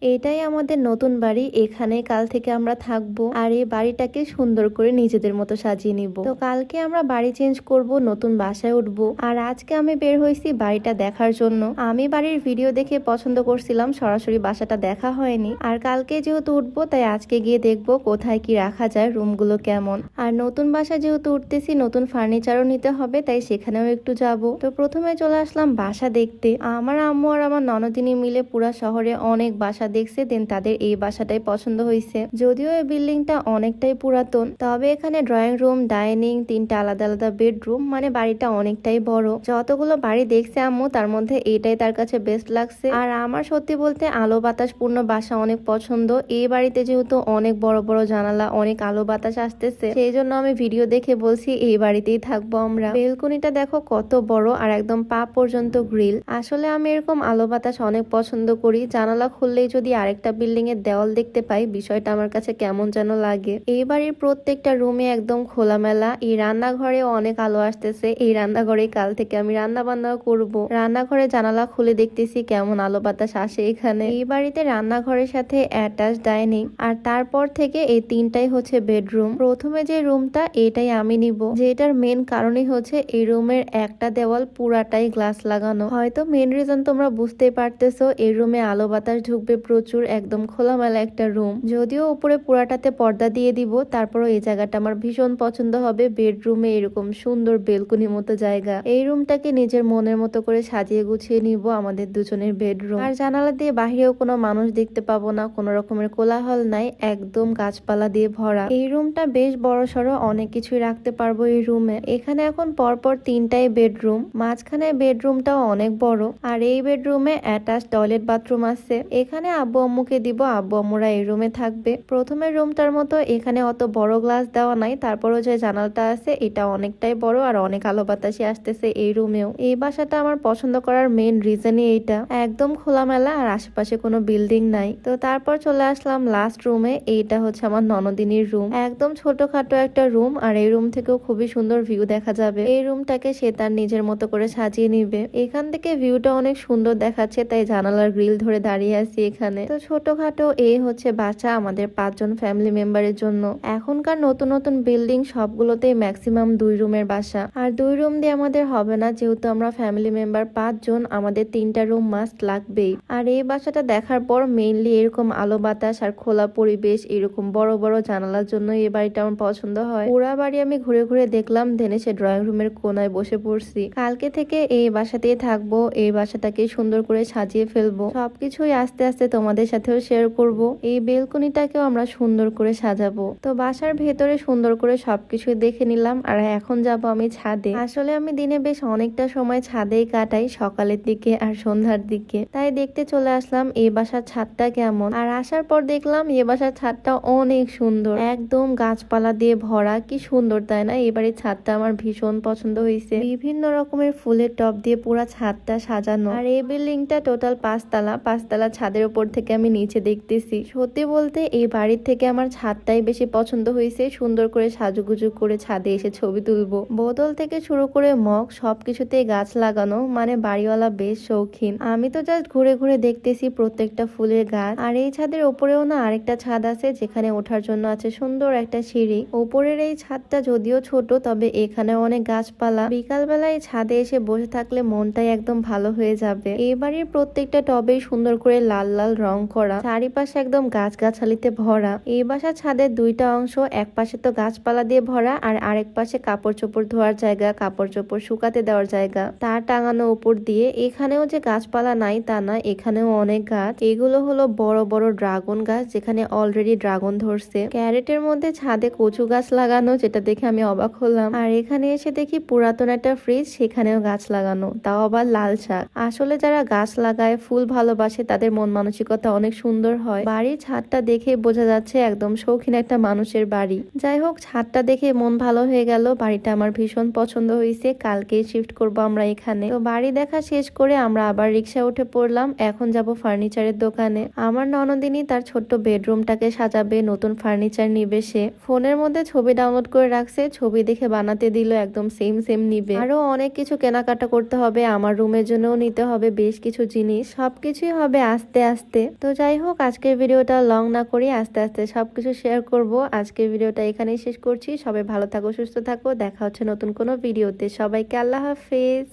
এটাই আমাদের নতুন বাড়ি। এখানে কাল থেকে আমরা থাকবো আর এই বাড়িটাকে সুন্দর করে নিজেদের মতো সাজিয়ে নিব। তো কালকে আমরা বাড়ি চেঞ্জ করব, নতুন বাসায় উঠবো। আর আজকে আমি বের হয়েছি বাড়িটা দেখার জন্য। আমি বাড়ির ভিডিও দেখে পছন্দ করছিলাম, সরাসরি বাসাটা দেখা হয়নি। আর কালকে যেহেতু উঠবো তাই আজকে গিয়ে দেখবো কোথায় কি রাখা যায়, রুমগুলো কেমন। আর নতুন বাসা যেহেতু উঠতেছি, নতুন ফার্নিচারও নিতে হবে, তাই সেখানেও একটু যাব। তো প্রথমে চলে আসলাম বাসা দেখতে। আমার আম্মু আর আমার ননদিনী মিলে পুরা শহরে অনেক বাসা দেখছে, দেন তাদের এই বাসাটাই পছন্দ হয়েছে। যদিও এই বিল্ডিংটা অনেকটাই পুরাতন, তবে এখানে ড্রয়িং রুম, ডাইনিং, তিনটা আলাদা আলাদা বেডরুম, মানে বাড়িটা অনেকটাই বড়। যতগুলো বাড়ি দেখছে আম্মু তার মধ্যে এটাই তার কাছে বেস্ট লাগছে। আর আমার সত্যি বলতে আলো বাতাস পূর্ণ বাসা অনেক পছন্দ। এই বাড়িতে যেহেতু অনেক বড় বড় জানালা, অনেক আলো বাতাস আসতেছে, সেই জন্য আমি ভিডিও দেখে বলছি এই বাড়িতেই থাকবো আমরা। বেলকনিটা দেখো কত বড় আর একদম পা পর্যন্ত গ্রিল। আসলে আমি এরকম আলো বাতাস অনেক পছন্দ করি। জানালা খুললেই যদি আরেকটা বিল্ডিং এর দেওয়াল দেখতে পাই, বিষয়টা আমার কাছে কেমন যেন লাগে। এই বাড়ির প্রত্যেকটা রুমে একদম খোলামেলা। এই রান্নাঘরে অনেক আলো আসতেছে, এই রান্নাঘরে কাল থেকে আমি রান্না বান্না করব। রান্নাঘরে জানালা খুলে দেখতেছি কেমন আলো বাতাস আসে এখানে। এই বাড়িতে রান্নাঘরের সাথে অ্যাটাচ ডাইনিং, আর তারপর থেকে এই তিনটাই হচ্ছে বেডরুম। প্রথমে যে রুমটা এটাই আমি নিব, যেটার মেন কারণই হচ্ছে এই রুমের একটা দেওয়াল পুরাটাই গ্লাস লাগানো। হয়তো মেন রিজন তোমরা বুঝতেই পারতেছো, এই রুমে আলো বাতাস ঢুকবে প্রচুর, একদম খোলামেলা একটা রুম। যদিও উপরে পুরাটাতে পর্দা দিয়ে দিব, তারপরও এই জায়গাটা আমার ভীষণ পছন্দ হবে। বেডরুমে এরকম সুন্দর বেলকনি মতো জায়গা, এই রুমটাকে নিজের মনের মতো করে সাজিয়ে গুছিয়ে নিব আমাদের দুজনের বেডরুম। আর জানালা দিয়ে বাহিরেও কোনো মানুষ দেখতে পাবো না, কোনো রকমের কোলাহল নাই, একদম গাছপালা দিয়ে ভরা। এই রুমটা বেশ বড় সড়ো, অনেক কিছুই রাখতে পারবো এই রুমে। এখানে এখন পরপর তিনটাই বেডরুম, মাঝখানে বেডরুমটাও অনেক বড়। আর এই বেডরুমে অ্যাটাচ টয়লেট বাথরুম আছে। এখানে আব্বু আম্মুকে দিব, আব্বু আম্মুরা এই রুমে থাকবে। প্রথমে রুমটার মতো এখানে অত বড় গ্লাস দেওয়া নাই, তারপরও যে জানালটা আছে এটা অনেকটাই বড় আর অনেক আলো বাতাসি আসতেছে এই রুমেও। এই বাসাটা আমার পছন্দ করার মেইন রিজনই এইটা, একদম খোলামেলা আর আশেপাশে কোনো বিল্ডিং নাই। তো তারপর চলে আসলাম লাস্ট রুমে। এইটা হচ্ছে আমার ননদিনীর রুম, একদম ছোটখাটো একটা রুম, আর এই রুম থেকেও খুবই সুন্দর ভিউ দেখা যাবে। এই রুমটাকে সে তার নিজের মতো করে সাজিয়ে নিবে। এখান থেকে ভিউটা অনেক সুন্দর দেখাচ্ছে, তাই জানালার গ্রিল ধরে দাঁড়িয়ে আছি এখানে। তো ছোটখাটো এই হচ্ছে বাসা আমাদের 5 জন ফ্যামিলি মেম্বারের জন্য। এখনকার নতুন নতুন বিল্ডিং সবগুলোতেই ম্যাক্সিমাম 2 রুমের বাসা, আর 2 রুম দিয়ে আমাদের হবে না, যেহেতু আমরা ফ্যামিলি মেম্বার 5 জন, আমাদের 3টা রুম মাস্ট লাগবেই। আর এই বাসাটা দেখার পর মেইনলি এরকম আলো বাতাস আর খোলা পরিবেশ, এরকম বড় বড় জানালার জন্য এই বাড়িটা আমার পছন্দ হয়। পুরা বাড়ি আমি ঘুরে ঘুরে দেখলাম, দেনে সে ড্রয়িং রুমের কোনায় বসে পড়ছি। কালকে থেকে এই বাসাতেই থাকবো, এই বাসাটাকে সুন্দর করে সাজিয়ে ফেলবো। সবকিছুই আস্তে আস্তে তোমাদের সাথেও শেয়ার করব। এই বেলকনিটাকেও আমরা সুন্দর করে সাজাবো। তো বাসার ভেতরে সুন্দর করে সবকিছু দেখে নিলাম, আর এখন যাব আমি ছাদে। আসলে আমি দিনে বেশ অনেকটা সময় ছাদেই কাটাই, সকালের দিকে আর সন্ধ্যার দিকে, তাই দেখতে চলে আসলাম এই বাসার ছাদটা কেমন। আর আসার পর দেখলাম এই বাসার ছাদটা অনেক সুন্দর, একদম গাছপালা দিয়ে ভরা। কি সুন্দর তাই না? এই বাড়ির ছাদটা আমার ভীষণ পছন্দ হয়েছে, বিভিন্ন রকমের ফুলের টব দিয়ে পুরা ছাদটা সাজানো। আর এই বিল্ডিংটা টোটাল 5 তলা, 5 তলা ছাদের উপর থেকে আমি নিচে দেখতেছি। সত্যি বলতে এই বাড়ির থেকে আমার ছাদটাই বেশি পছন্দ হয়েছে। সুন্দর করে সাজুগুজু করে ছাদে এসে ছবি তুলবো। বোতল থেকে শুরু করে মগ সবকিছুতেই গাছ লাগানো, মানে বাড়িওয়ালা বেশ শৌখিন। আমি তো জাস্ট ঘুরে ঘুরে দেখতেছি প্রত্যেকটা ফুলের গাছ। আর এই ছাদের উপরেও না আরেকটা ছাদ আছে, যেখানে ওঠার জন্য আছে সুন্দর একটা সিঁড়ি। উপরের এই ছাদটা যদিও ছোট, তবে এখানে অনেক গাছপালা। বিকাল বেলা এই ছাদে এসে বসে থাকলে মনটাই একদম ভালো হয়ে যাবে। এই বাড়ির প্রত্যেকটা টবেই সুন্দর করে লাল লাল রং করা, চারিপাশে একদম গাছগাছালিতে ভরা। এই বাসার ছাদের 2টা অংশ, এক পাশে তো গাছপালা দিয়ে ভরা, আর আরেক পাশে কাপড় চোপড় ধোয়ার জায়গা, কাপড় চোপড় শুকাতে দেওয়ার জায়গা, তার টাঙানো উপর দিয়ে। এখানেও যে গাছপালা নাই তা না, এখানেও অনেক গাছ। এগুলো হলো বড় বড় ড্রাগন গাছ, যেখানে অলরেডি ড্রাগন ধরছে। ক্যারেটের মধ্যে ছাদে কচু গাছ লাগানো, যেটা দেখে আমি অবাক হলাম। আর এখানে এসে দেখি পুরাতন একটা ফ্রিজ, সেখানেও গাছ লাগানো, তাও আবার লাল শাক। আসলে যারা গাছ লাগায়, ফুল ভালোবাসে, তাদের মন মানসিকতা অনেক সুন্দর হয়। বাড়ির ছাদটা দেখে বোঝা যাচ্ছে একদম শৌখিন একটা মানুষের বাড়ি। যাই হোক, ছাদটা দেখে মন ভালো হয়ে গেল। বাড়িটা আমার ভীষণ পছন্দ হয়েছে, কালকেই শিফট করবো আমরা এখানে। তো বাড়ি দেখা শেষ করে আমরা আবার রিক্সা উঠে পড়লাম। এখন যাব ফার্নিচারের দোকানে। আমার ননদিনী তার ছোট্ট বেডরুমটাকে সাজাবে, নতুন ফার্নিচার নিবে। সে ফোনের মধ্যে ছবি ডাউনলোড করে রাখছে, ছবি দেখে বানাতে দিল, একদম সেম সেম নিবে। আরো অনেক কিছু কেনাকাটা করতে হবে, আমার রুমের জন্যও নিতে হবে বেশ কিছু জিনিস। সবকিছুই হবে আস্তে আস্তে। আসতে। তো যাই হোক, আজকের ভিডিওটা লং না করি আস্তে আস্তে সবকিছু শেয়ার করব। আজকের ভিডিওটা এখানেই শেষ করছি। সবাই ভালো থাকো, সুস্থ থাকো, দেখা হচ্ছে নতুন কোনো ভিডিওতে। সবাইকে আল্লাহ হাফেজ।